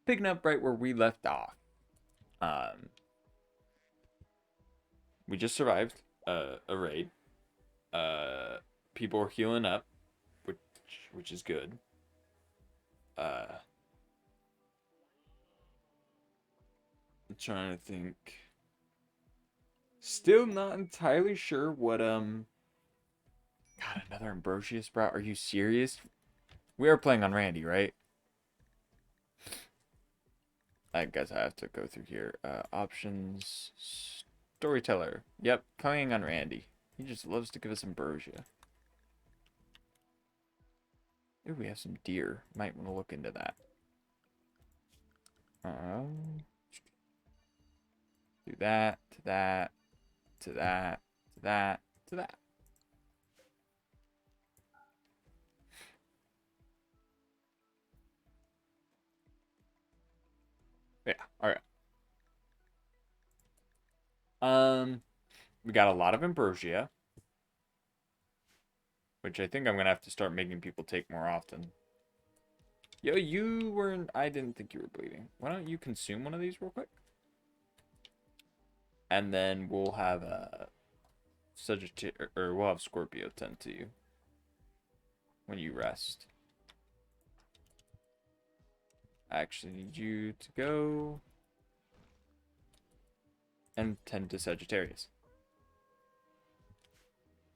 picking up right where we left off. Um, we just survived a raid. Uh, People were healing up, which which is good. Uh, I'm trying to think. Still not entirely sure what God, another ambrosia sprout. Are you serious? We are playing on Randy, right? I guess I have to go through here. Options, storyteller. Yep, playing on Randy. He just loves to give us ambrosia. Ooh, we have some deer. Might want to look into that. Do that, to that, to that, to that, to that. Yeah, alright. Um, we got a lot of ambrosia, which I think I'm gonna have to start making people take more often. Yo, you weren't. I didn't think you were bleeding. Why don't you consume one of these real quick? And then we'll have a Sagittarius, or we'll have Scorpio tend to you when you rest. I actually need you to go and tend to Sagittarius.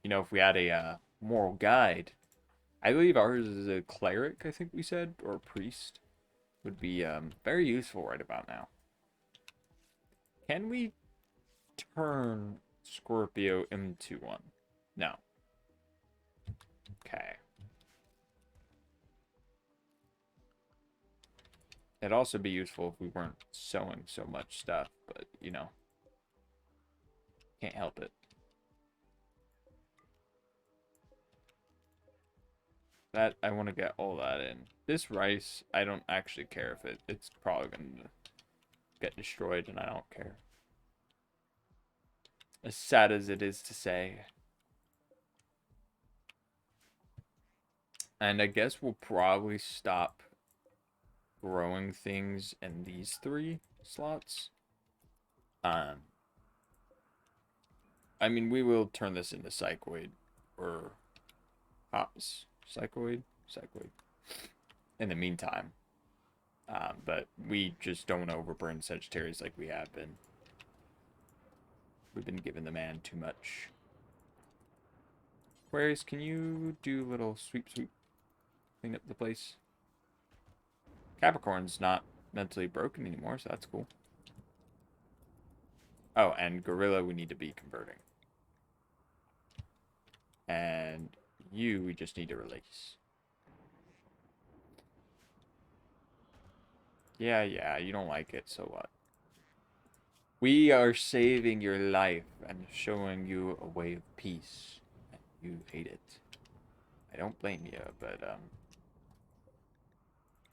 You know, if we had a moral guide, I believe ours is a cleric, I think we said, or a priest, would be very useful right about now. Can we turn Scorpio into one? No. Okay. It'd also be useful if we weren't sewing so much stuff, but, you know, can't help it. That, I want to get all that in. This rice, I don't actually care if it's probably going to get destroyed, and I don't care. As sad as it is to say. And I guess we'll probably stop growing things in these 3 slots. I mean, we will turn this into psychoid or hops. Psychoid. In the meantime. But we just don't want to overburn Sagittarius like we have been. We've been giving the man too much. Aquarius, can you do a little sweep? Clean up the place? Capricorn's not mentally broken anymore, so that's cool. Oh, and Gorilla we need to be converting. And you we just need to release. Yeah, you don't like it, so what? We are saving your life and showing you a way of peace. And you hate it. I don't blame you, but,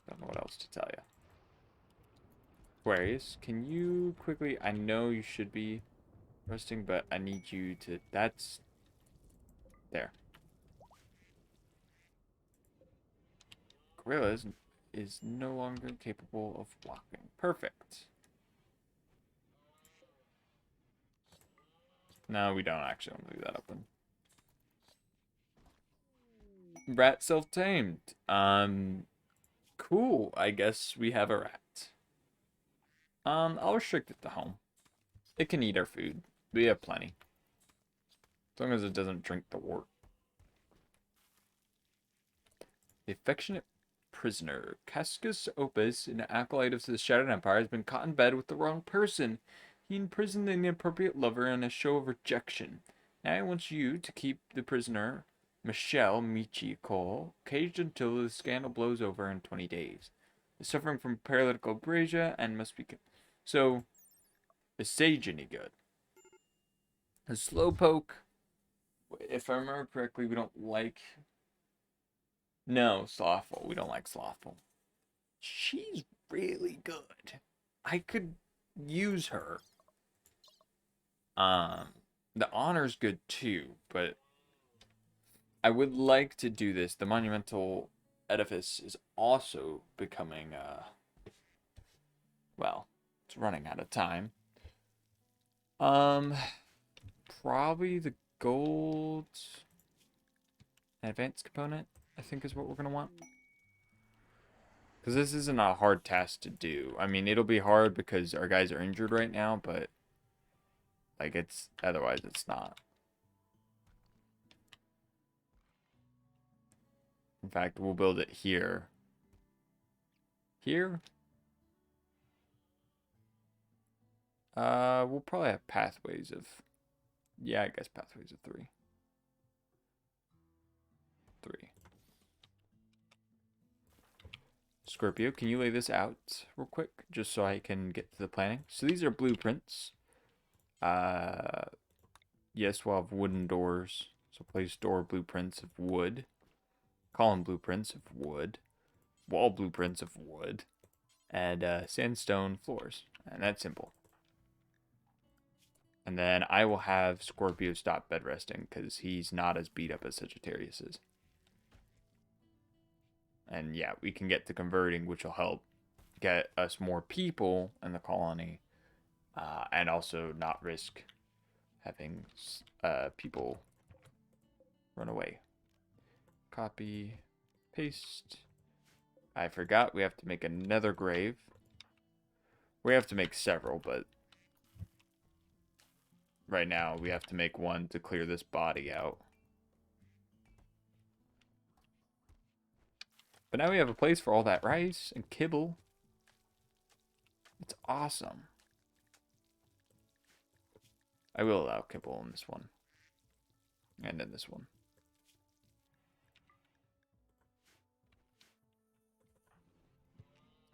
don't know what else to tell you. Aquarius, can you quickly... I know you should be resting, but I need you to... That's... There. Gorilla is no longer capable of walking. Perfect. No, we don't actually want to leave that open. Rat self-tamed. Cool. I guess we have a rat. I'll restrict it to home. It can eat our food. We have plenty. As long as it doesn't drink the wort. The affectionate prisoner. Cascus Opus, an acolyte of the Shattered Empire, has been caught in bed with the wrong person. He imprisoned the inappropriate lover in a show of rejection. Now he wants you to keep the prisoner, Michelle Michiko, caged until the scandal blows over in 20 days. Is suffering from paralytic ambrosia and must be... So, is Sage any good? A slowpoke, if I remember correctly, we don't like... No, slothful. We don't like slothful. She's really good. I could use her. Um, the honor's good too, but I would like to do this. The monumental edifice is also becoming Well, it's running out of time. Um, Probably the gold advanced component, I think is what we're going to want. Because this isn't a hard task to do. I mean, it'll be hard because our guys are injured right now, but like otherwise it's not. In fact, we'll build it here. Here? We'll probably have pathways of, yeah, I guess pathways of 3. 3. Scorpio, can you lay this out real quick, just so I can get to the planning? So these are blueprints. Yes, we'll have wooden doors. So place door blueprints of wood. Column blueprints of wood. Wall blueprints of wood. And sandstone floors. And that's simple. And then I will have Scorpio stop bed resting because he's not as beat up as Sagittarius is. And yeah, we can get to converting, which will help get us more people in the colony. And also not risk having people run away. Copy, paste. I forgot we have to make another grave. We have to make several, but right now we have to make one to clear this body out. But now we have a place for all that rice and kibble. It's awesome. I will allow kibble in this one. And in this one.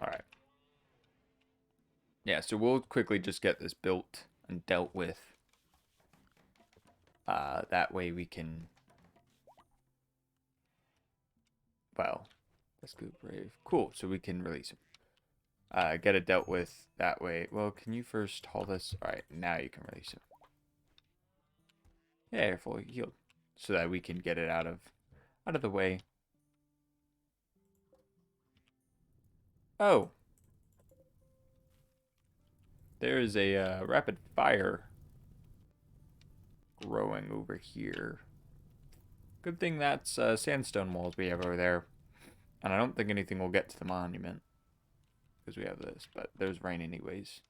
Alright. Yeah, so we'll quickly just get this built and dealt with. That way we can... Well, let's go brave. Cool, so we can release him. Get it dealt with that way. Well, can you first haul this? Alright, now you can release him. Yeah, you're fully healed. So that we can get it out of the way. Oh. There is a rapid fire growing over here. Good thing that's sandstone walls we have over there. And I don't think anything will get to the monument. Because we have this. But there's rain anyways.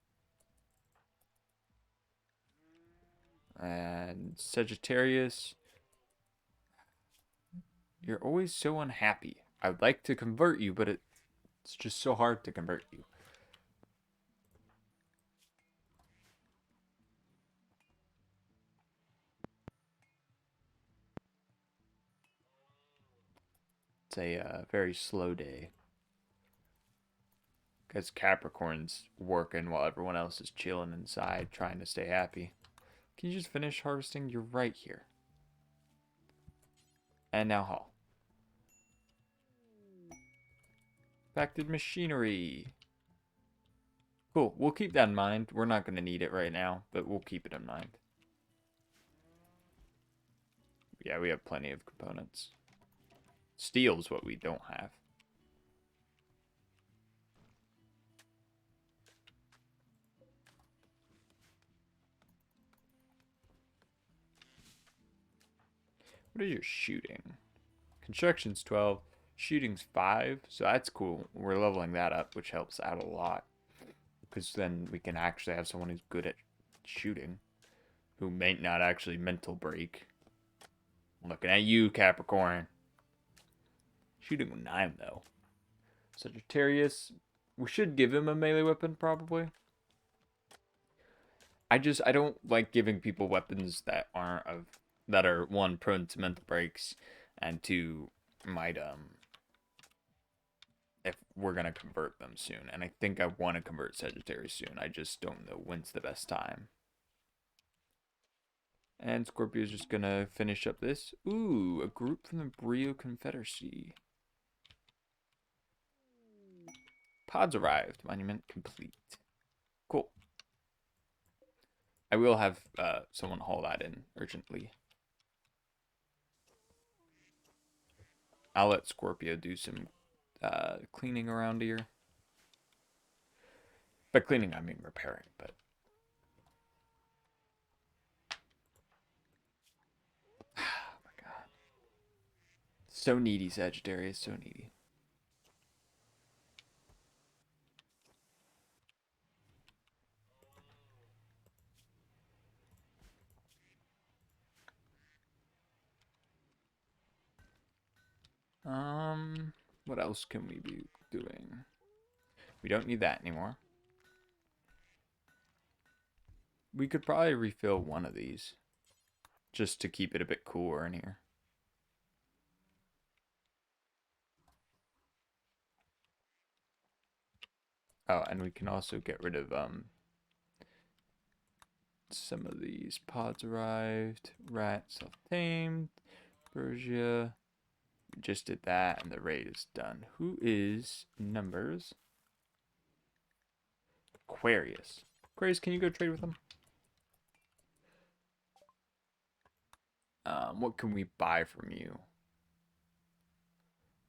And Sagittarius. You're always so unhappy. I would like to convert you, but it's just so hard to convert you. It's a very slow day. Because Capricorn's working while everyone else is chilling inside, trying to stay happy. Can you just finish harvesting? You're right here. And now haul. Factored machinery. Cool. We'll keep that in mind. We're not going to need it right now, but we'll keep it in mind. Yeah, we have plenty of components. Steel's what we don't have. What are you shooting? Construction's 12. Shooting's 5. So that's cool. We're leveling that up, which helps out a lot. Because then we can actually have someone who's good at shooting. Who may not actually mental break. I'm looking at you, Capricorn. Shooting with 9, though. Sagittarius. We should give him a melee weapon, probably. I don't like giving people weapons that are 1, prone to mental breaks, and 2, might if we're gonna convert them soon. And I think I want to convert Sagittarius soon. I just don't know when's the best time. And Scorpio's just gonna finish up this. Ooh, a group from the Brio Confederacy. Pods arrived. Monument complete. Cool. I will have someone haul that in urgently. I'll let Scorpio do some cleaning around here. By cleaning, I mean repairing, but. Oh my god. So needy, Sagittarius, so needy. What else can we be doing? We don't need that anymore. We could probably refill one of these just to keep it a bit cooler in here. Oh, and we can also get rid of some of these. Pods arrived. Rat self-tamed. Ambrosia. We just did that and the raid is done. Who is numbers? Aquarius. Aquarius, can you go trade with him? What can we buy from you?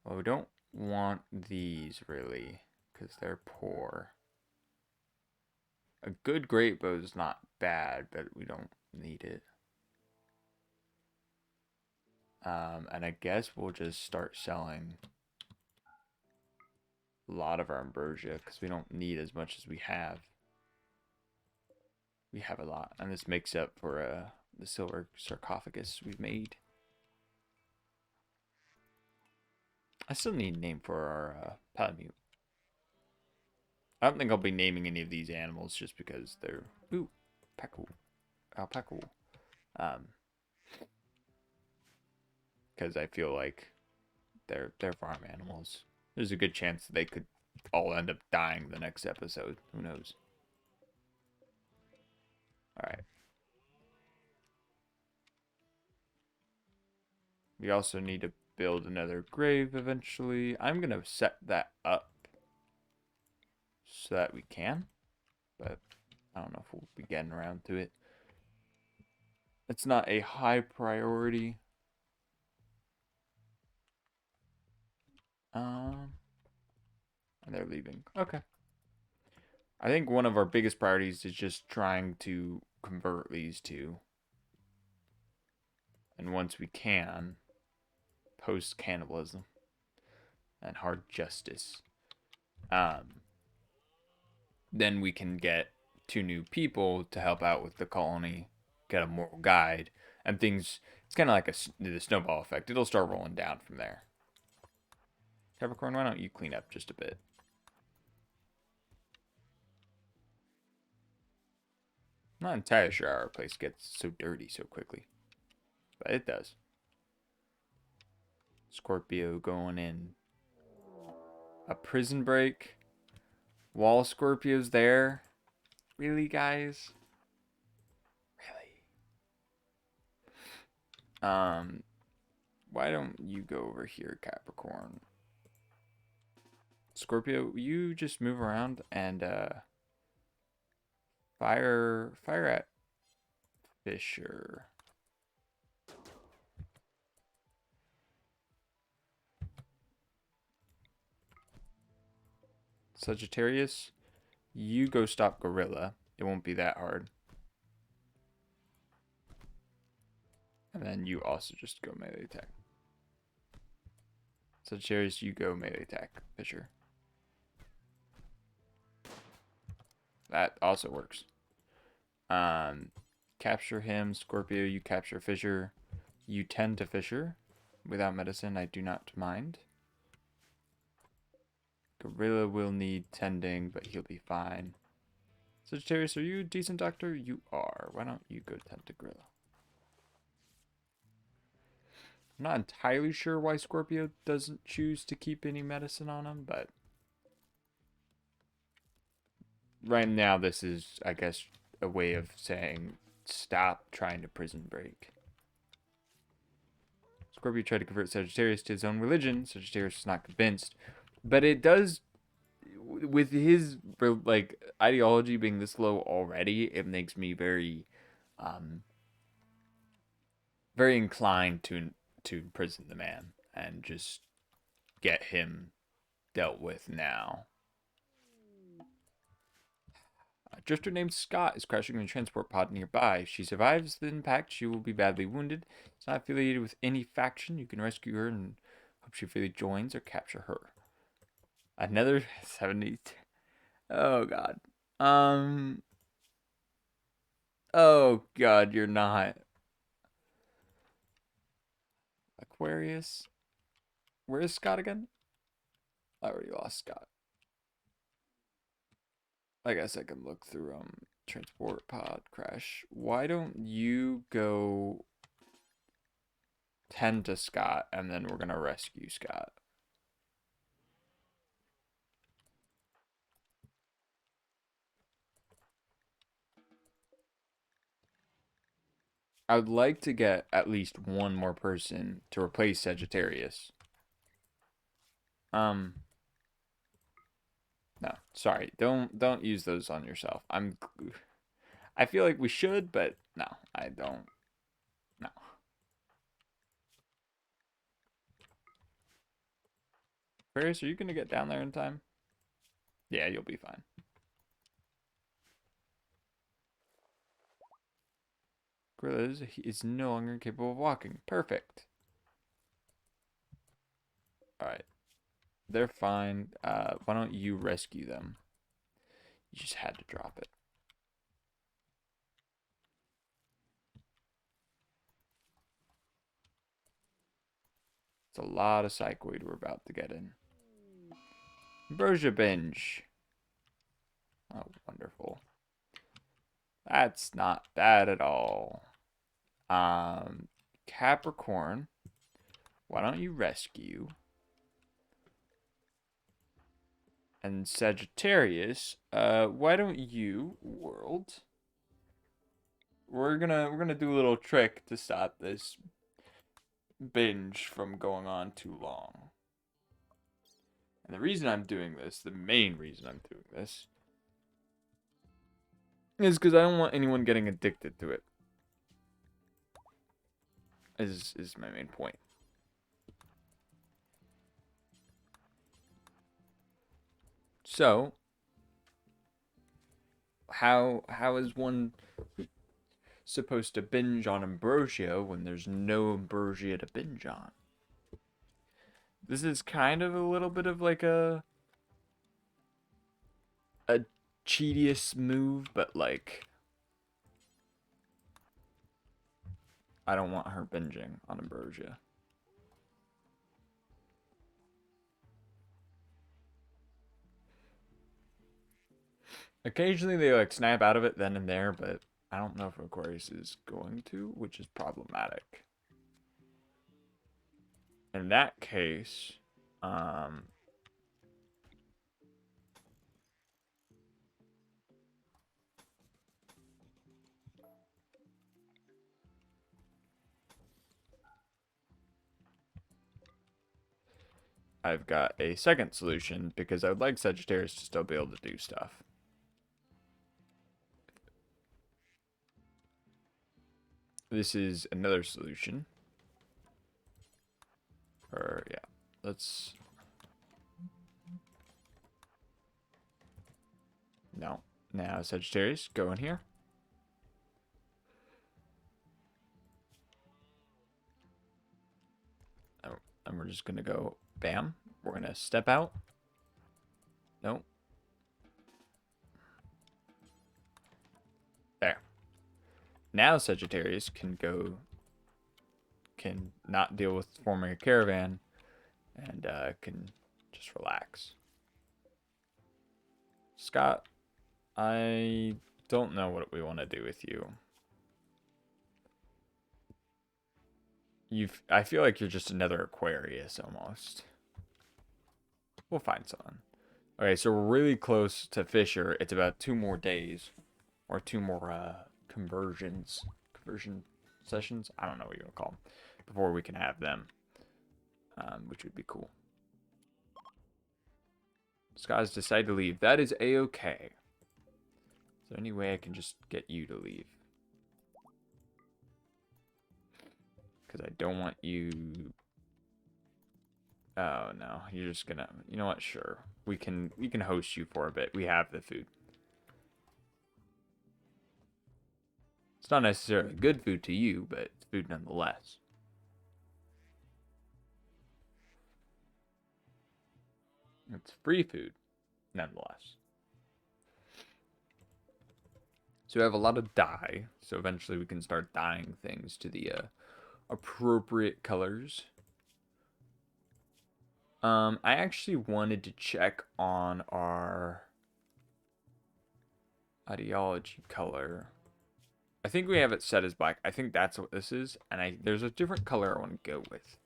Well, we don't want these really, because they're poor. A good great bow is not bad, but we don't need it. And I guess we'll just start selling a lot of our ambrosia, because we don't need as much as we have. We have a lot, and this makes up for the silver sarcophagus we've made. I still need a name for our Palamute. I don't think I'll be naming any of these animals just because they're alpaca. Because I feel like they're farm animals. There's a good chance they could all end up dying the next episode. Who knows? All right. We also need to build another grave eventually. I'm gonna set that up so that we can, but I don't know if we'll be getting around to it. It's not a high priority. And they're leaving. Okay. I think one of our biggest priorities is just trying to convert these two. And once we can, post cannibalism and hard justice, then we can get two new people to help out with the colony, get a moral guide, and things. It's kind of like the snowball effect. It'll start rolling down from there. Capricorn, why don't you clean up just a bit? I'm not entirely sure how our place gets so dirty so quickly, but it does. Scorpio going in. A prison break. Wall Scorpio's there. Really, guys? Really? Why don't you go over here, Capricorn? Scorpio, you just move around and fire at Fisher. Sagittarius, you go stop Gorilla. It won't be that hard. And then you also just go melee attack. Sagittarius, you go melee attack Fisher. That also works. Capture him. Scorpio, you capture Fisher. You tend to Fisher. Without medicine, I do not mind. Gorilla will need tending, but he'll be fine. Sagittarius, are you a decent doctor? You are. Why don't you go tend to Gorilla? I'm not entirely sure why Scorpio doesn't choose to keep any medicine on him, but right now this is, I guess, a way of saying stop trying to prison break. Scorpio tried to convert Sagittarius to his own religion. Sagittarius is not convinced, but it does, with his like ideology being this low already, it makes me very very inclined to imprison the man and just get him dealt with now. A drifter named Scott is crashing in a transport pod nearby. If she survives the impact, she will be badly wounded. It's not affiliated with any faction. You can rescue her and hope she freely joins or capture her. Another 70. Oh, God. Oh, God, you're not. Aquarius. Where is Scott again? I already lost Scott. I guess I can look through transport pod crash. Why don't you go tend to Scott and then we're gonna rescue Scott. I would like to get at least one more person to replace Sagittarius. No, sorry. Don't use those on yourself. I feel like we should, but no, I don't. No. Aquarius, are you gonna get down there in time? Yeah, you'll be fine. Gorilla is no longer capable of walking. Perfect. Alright. They're fine. Why don't you rescue them? You just had to drop it. It's a lot of psychoid we're about to get in. Ambrosia binge. Oh, wonderful. That's not bad at all. Capricorn, why don't you rescue? And Sagittarius, why don't you, world? We're gonna do a little trick to stop this binge from going on too long. And the reason I'm doing this, the main reason I'm doing this, is because I don't want anyone getting addicted to it. Is my main point. So, how is one supposed to binge on ambrosia when there's no ambrosia to binge on? This is kind of a little bit of like a cheatiest move, but like I don't want her binging on ambrosia. Occasionally they like snap out of it then and there, but I don't know if Aquarius is going to, which is problematic. In that case, I've got a second solution because I would like Sagittarius to still be able to do stuff. This is another solution. Or, yeah, let's... No. Now, Sagittarius, go in here. Oh, and we're just going to go, bam. We're going to step out. Nope. There. Now Sagittarius can not deal with forming a caravan and can just relax. Scott, I don't know what we want to do with you. I feel like you're just another Aquarius almost. We'll find someone. Okay, so we're really close to Fisher. It's about 2 more days. Or 2 more conversion sessions. I don't know what you want to call them. Before we can have them. Which would be cool. Scott's decided to leave. That is a-okay. Is there any way I can just get you to leave? Because I don't want you... Oh, no. You're just gonna... You know what? Sure. We can host you for a bit. We have the food. not necessarily good food to you, but it's food nonetheless. It's free food nonetheless. So we have a lot of dye, so eventually we can start dyeing things to the appropriate colors. I actually wanted to check on our ideology color. I think we have it set as black. I think that's what this is, and there's a different color I want to go with.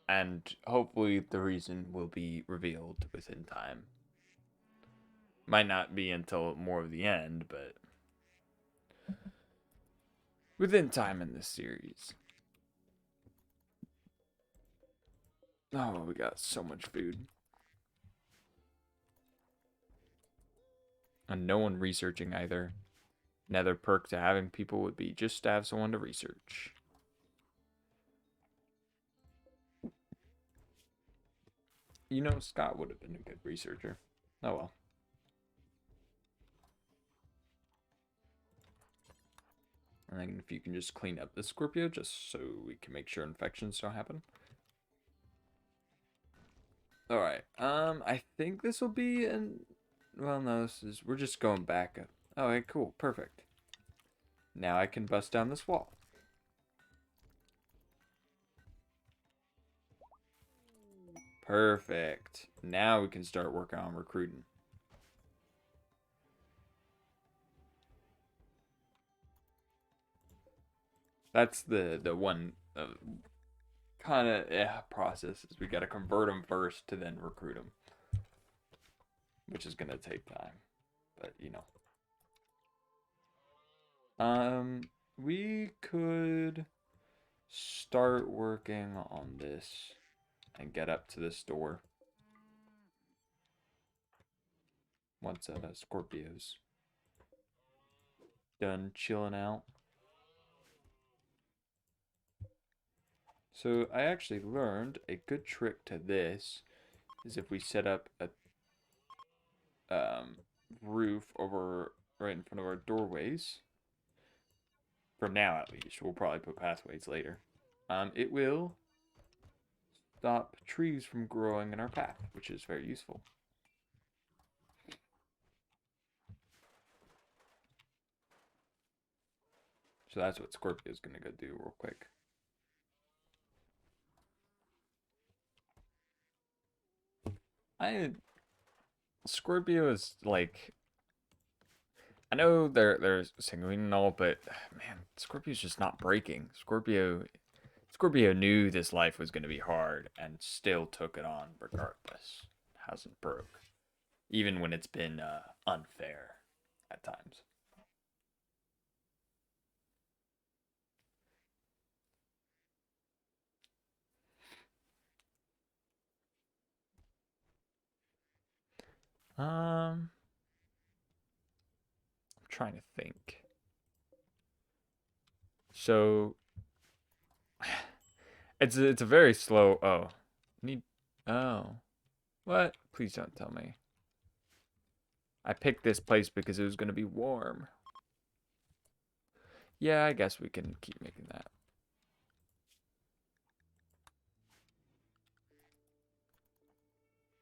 And hopefully the reason will be revealed within time. Might not be until more of the end, but within time in this series. Oh, we got so much food. And no one researching either. Another perk to having people would be just to have someone to research. You know, Scott would have been a good researcher. Oh well. And then if you can just clean up the Scorpio, just so we can make sure infections don't happen. Alright, I think this will be well, no, we're just going back. Okay, cool, perfect. Now I can bust down this wall. Perfect. Now we can start working on recruiting. That's the one kind of process is we got to convert them first to then recruit them, which is gonna take time, but you know. We could start working on this and get up to this door once Scorpio's done chilling out. So I actually learned a good trick to this is if we set up a roof over right in front of our doorways. For now, at least. We'll probably put pathways later. It will stop trees from growing in our path, which is very useful. So that's what Scorpio's gonna go do real quick. Scorpio is like, I know they're sanguine and all, but man, Scorpio's just not breaking. Scorpio knew this life was gonna be hard and still took it on regardless. Hasn't broke, even when it's been unfair at times. I'm trying to think. So it's a very slow. Oh, need. Oh, what? Please don't tell me. I picked this place because it was gonna be warm. Yeah, I guess we can keep making that.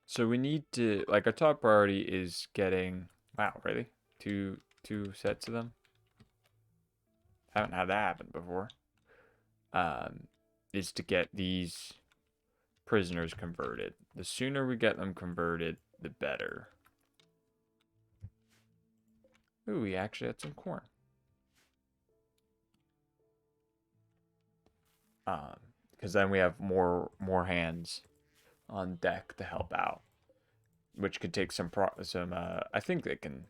So we need to, like, our top priority is getting. Wow, really? Two sets of them. Haven't had that happen before. Is to get these prisoners converted. The sooner we get them converted, the better. Ooh, we actually had some corn. Because then we have more hands on deck to help out, which could take some I think they can.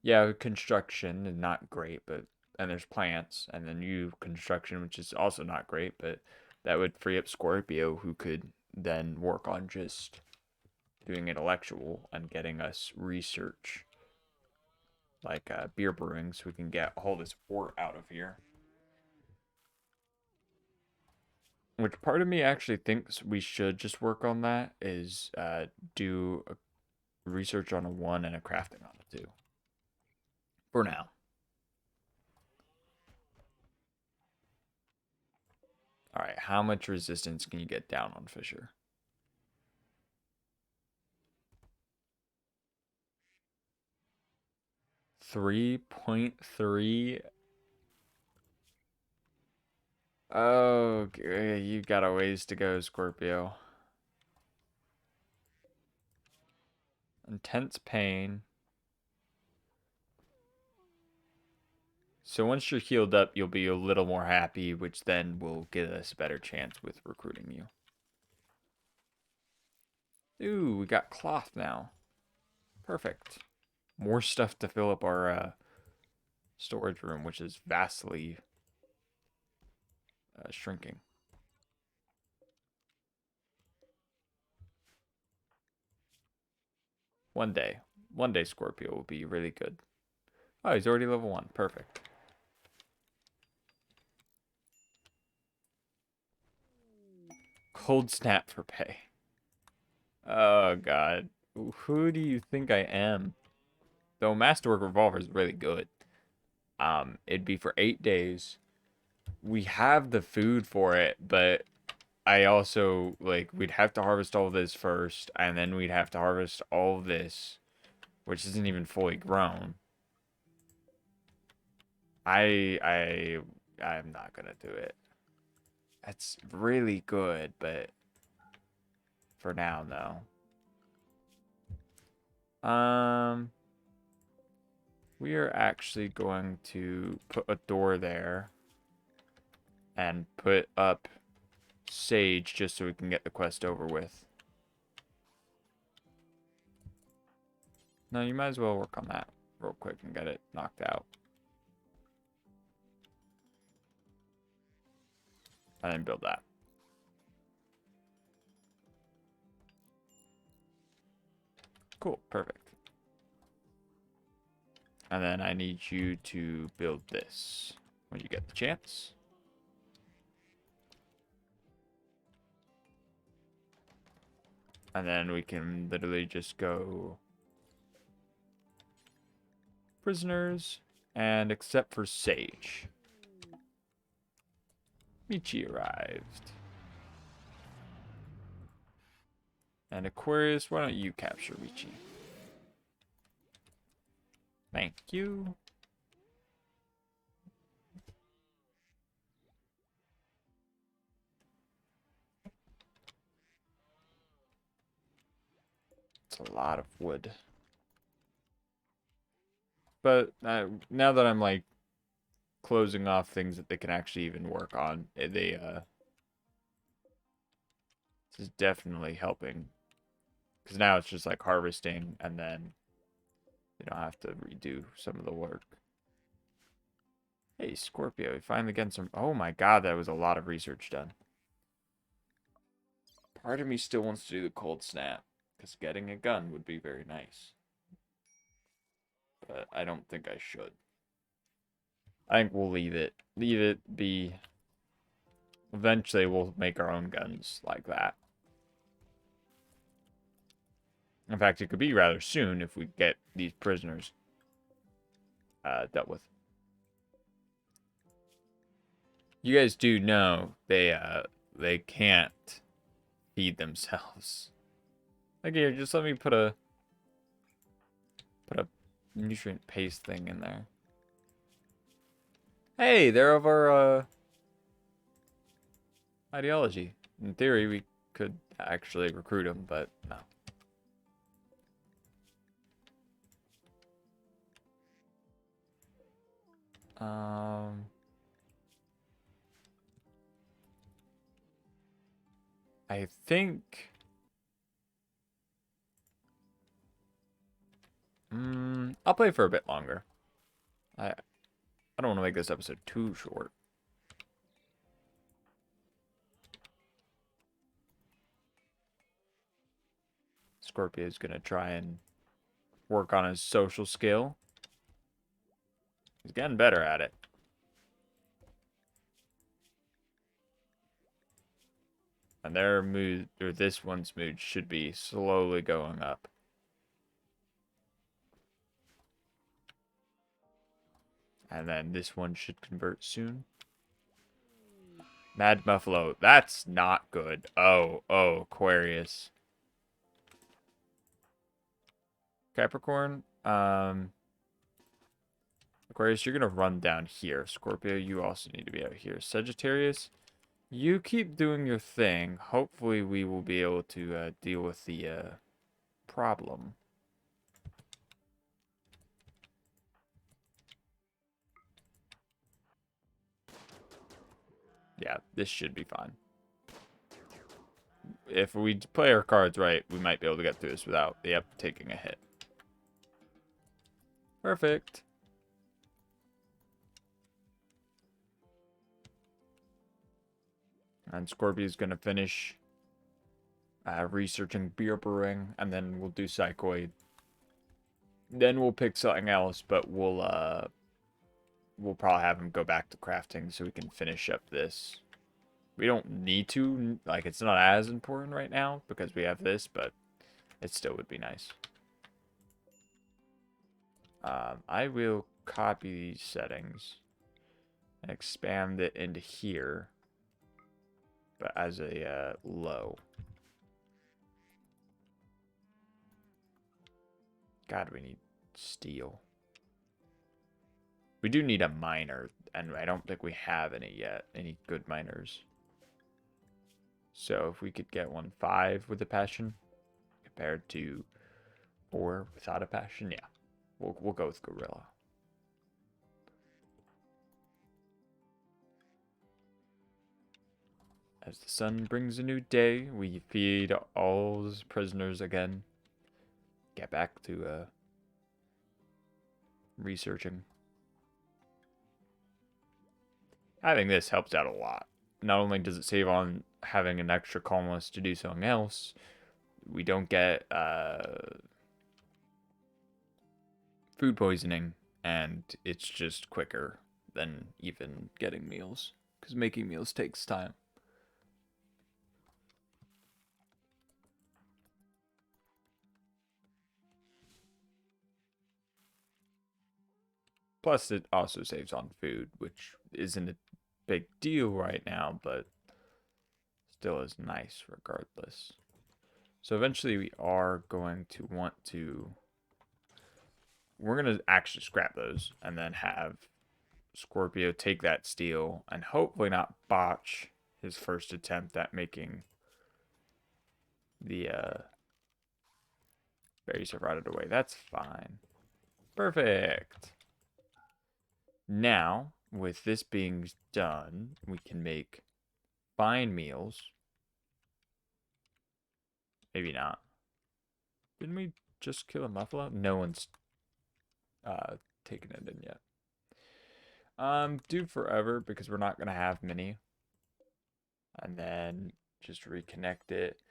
Yeah, construction is not great, but and there's plants, and then you construction, which is also not great, but that would free up Scorpio, who could then work on just doing intellectual and getting us research, like beer brewing, so we can get all this ore out of here. Which part of me actually thinks we should just work on that is do a research on a 1 and a crafting on a 2. For now. Alright, how much resistance can you get down on Fisher? 3.3. Oh, you got a ways to go, Scorpio. Intense pain. So once you're healed up, you'll be a little more happy, which then will give us a better chance with recruiting you. Ooh, we got cloth now. Perfect. More stuff to fill up our storage room, which is vastly shrinking. One day, Scorpio will be really good. Oh, he's already level 1. Perfect. Cold snap for pay. Oh, God. Who do you think I am? Though Masterwork Revolver is really good. It'd be for 8 days. We have the food for it, but I also, like, we'd have to harvest all this first, and then we'd have to harvest all this, which isn't even fully grown. I'm not gonna do it. It's really good, but for now, no. We are actually going to put a door there and put up sage just so we can get the quest over with. No, you might as well work on that real quick and get it knocked out. And then build that. Cool, perfect. And then I need you to build this when you get the chance. And then we can literally just go prisoners, and except for Sage. Michi arrived. And Aquarius, why don't you capture Michi? Thank you. It's a lot of wood. But now that I'm like closing off things that they can actually even work on, this is definitely helping. Because now it's just like harvesting, and then you don't have to redo some of the work. Hey, Scorpio, we finally getting some... Oh my god, that was a lot of research done. Part of me still wants to do the cold snap, because getting a gun would be very nice. But I don't think I should. I think we'll leave it. Leave it be. Eventually, we'll make our own guns like that. In fact, it could be rather soon if we get these prisoners dealt with. You guys do know they can't feed themselves. Like here, just let me put a nutrient paste thing in there. Hey, they're of our ideology. In theory, we could actually recruit them, but no. I think... I'll play for a bit longer. I don't want to make this episode too short. Scorpio's gonna try and work on his social skill. He's getting better at it. And their mood, or this one's mood, should be slowly going up. And then this one should convert soon. Mad Buffalo. That's not good. Oh, Aquarius. Capricorn. Aquarius, you're going to run down here. Scorpio, you also need to be out here. Sagittarius, you keep doing your thing. Hopefully we will be able to deal with the problem. Yeah, this should be fine. If we play our cards right, we might be able to get through this without, taking a hit. Perfect. And Scorpio's going to finish researching beer brewing, and then we'll do Psychoid. Then we'll pick something else, but we'll probably have him go back to crafting so we can finish up this. We don't need to, like, it's not as important right now because we have this, but it still would be nice. I will copy these settings and expand it into here, but as a low. God, we need steel. We do need a miner, and I don't think we have any yet, any good miners. So if we could get 5 with a passion compared to 4 without a passion, yeah, we'll go with gorilla. As the sun brings a new day, we feed all those prisoners again. Get back to researching. Having this helps out a lot. Not only does it save on having an extra columnist to do something else, we don't get food poisoning, and it's just quicker than even getting meals, because making meals takes time. Plus, it also saves on food, which isn't a big deal right now, but still is nice regardless. So eventually we are going to want to... We're going to actually scrap those and then have Scorpio take that steel and hopefully not botch his first attempt at making the berries have rotted away. That's fine. Perfect. Now, with this being done, we can make fine meals. Maybe not. Didn't we just kill a muffalo? No one's taken it in yet. Do forever because we're not gonna have many. And then just reconnect it.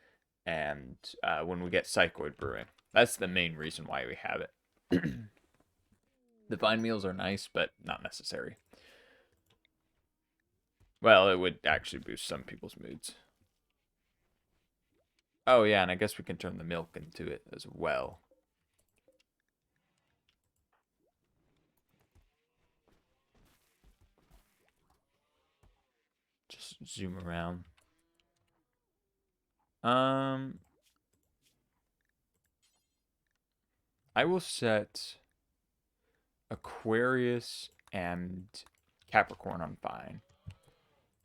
And when we get Psychoid Brewing. That's the main reason why we have it. The fine meals are nice, but not necessary. Well, it would actually boost some people's moods. Oh, yeah, and I guess we can turn the milk into it as well. Just zoom around. I will set Aquarius and Capricorn on fine.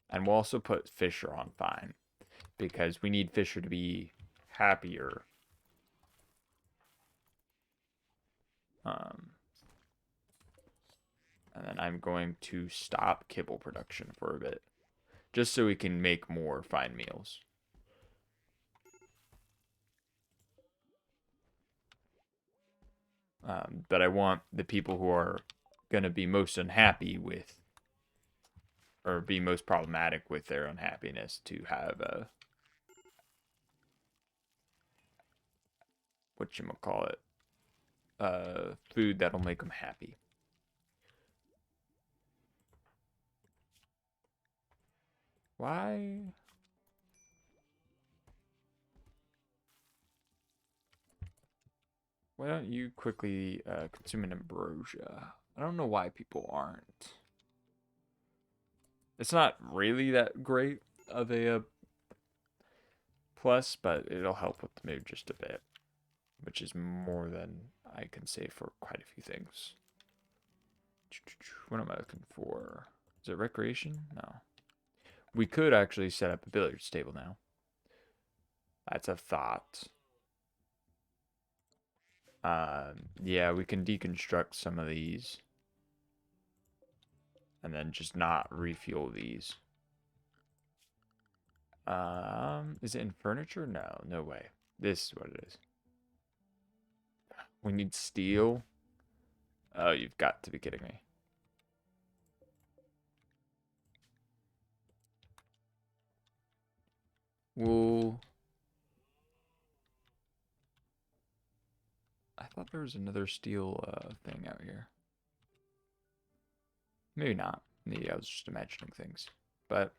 And we'll also put Fisher on fine. Because we need Fisher to be happier. And then I'm going to stop kibble production for a bit. Just so we can make more fine meals. But I want the people who are going to be most unhappy with, or be most problematic with their unhappiness, to have whatchamacallit, food that'll make them happy. Why? Why don't you quickly consume an ambrosia? I don't know why people aren't. It's not really that great of a plus, but it'll help with the mood just a bit, which is more than I can say for quite a few things. What am I looking for? Is it recreation? No. We could actually set up a billiards table now. That's a thought. Yeah, we can deconstruct some of these. And then just not refuel these. Is it in furniture? No, no way. This is what it is. We need steel. Oh, you've got to be kidding me. Wool. I thought there was another steel thing out here. Maybe not. Maybe I was just imagining things. But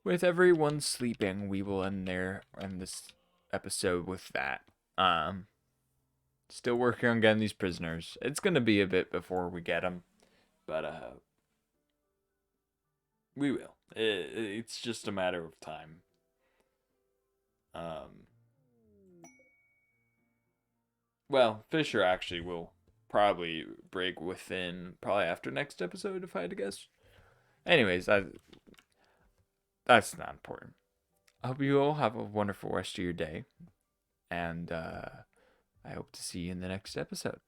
with everyone sleeping, we will end this episode with that. Still working on getting these prisoners. It's gonna be a bit before we get them, but we will. It's just a matter of time. Um, well, Fisher actually will probably break within probably after next episode, if I had to guess. Anyways, that's not important. I hope you all have a wonderful rest of your day, and I hope to see you in the next episode.